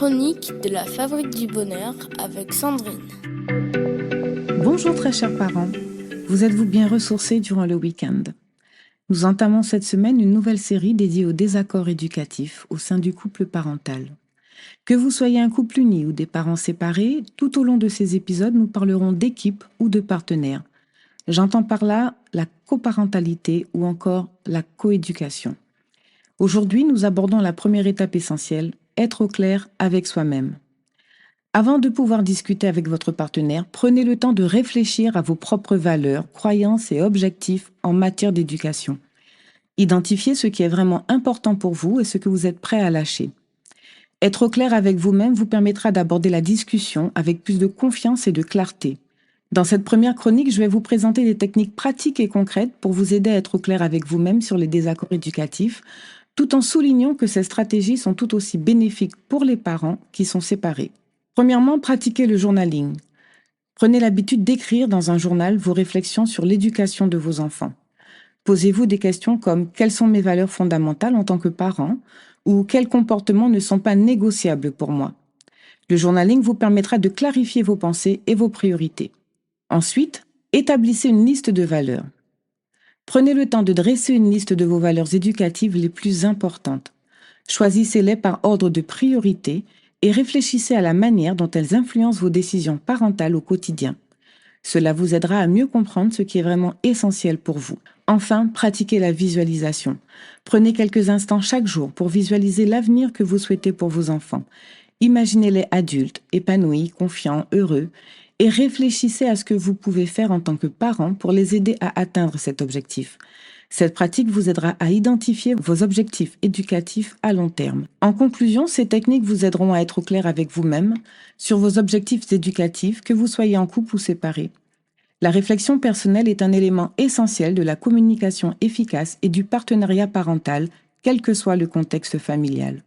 chronique de la Fabrique du Bonheur avec Sandrine. Bonjour très chers parents, vous êtes-vous bien ressourcés durant le week-end? Nous entamons cette semaine une nouvelle série dédiée aux désaccords éducatifs au sein du couple parental. Que vous soyez un couple uni ou des parents séparés, tout au long de ces épisodes, nous parlerons d'équipe ou de partenaires. J'entends par là la coparentalité ou encore la coéducation. Aujourd'hui, nous abordons la première étape essentielle, être au clair avec soi-même. Avant de pouvoir discuter avec votre partenaire, prenez le temps de réfléchir à vos propres valeurs, croyances et objectifs en matière d'éducation. Identifiez ce qui est vraiment important pour vous et ce que vous êtes prêt à lâcher. Être au clair avec vous-même vous permettra d'aborder la discussion avec plus de confiance et de clarté. Dans cette première chronique, je vais vous présenter des techniques pratiques et concrètes pour vous aider à être au clair avec vous-même sur les désaccords éducatifs, tout en soulignant que ces stratégies sont tout aussi bénéfiques pour les parents qui sont séparés. Premièrement, pratiquez le journaling. Prenez l'habitude d'écrire dans un journal vos réflexions sur l'éducation de vos enfants. Posez-vous des questions comme « Quelles sont mes valeurs fondamentales en tant que parent ?» ou « Quels comportements ne sont pas négociables pour moi ?» Le journaling vous permettra de clarifier vos pensées et vos priorités. Ensuite, établissez une liste de valeurs. Prenez le temps de dresser une liste de vos valeurs éducatives les plus importantes. Choisissez-les par ordre de priorité et réfléchissez à la manière dont elles influencent vos décisions parentales au quotidien. Cela vous aidera à mieux comprendre ce qui est vraiment essentiel pour vous. Enfin, pratiquez la visualisation. Prenez quelques instants chaque jour pour visualiser l'avenir que vous souhaitez pour vos enfants. Imaginez-les adultes, épanouis, confiants, heureux, et réfléchissez à ce que vous pouvez faire en tant que parent pour les aider à atteindre cet objectif. Cette pratique vous aidera à identifier vos objectifs éducatifs à long terme. En conclusion, ces techniques vous aideront à être au clair avec vous-même sur vos objectifs éducatifs, que vous soyez en couple ou séparés. La réflexion personnelle est un élément essentiel de la communication efficace et du partenariat parental, quel que soit le contexte familial.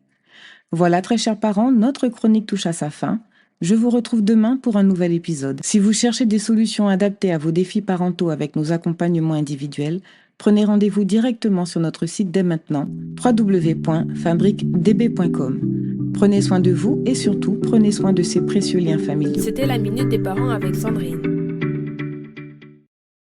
Voilà, très chers parents, notre chronique touche à sa fin. Je vous retrouve demain pour un nouvel épisode. Si vous cherchez des solutions adaptées à vos défis parentaux avec nos accompagnements individuels, prenez rendez-vous directement sur notre site dès maintenant, www.fabriquedb.com. Prenez soin de vous et surtout, prenez soin de ces précieux liens familiaux. C'était la Minute des Parents avec Sandrine.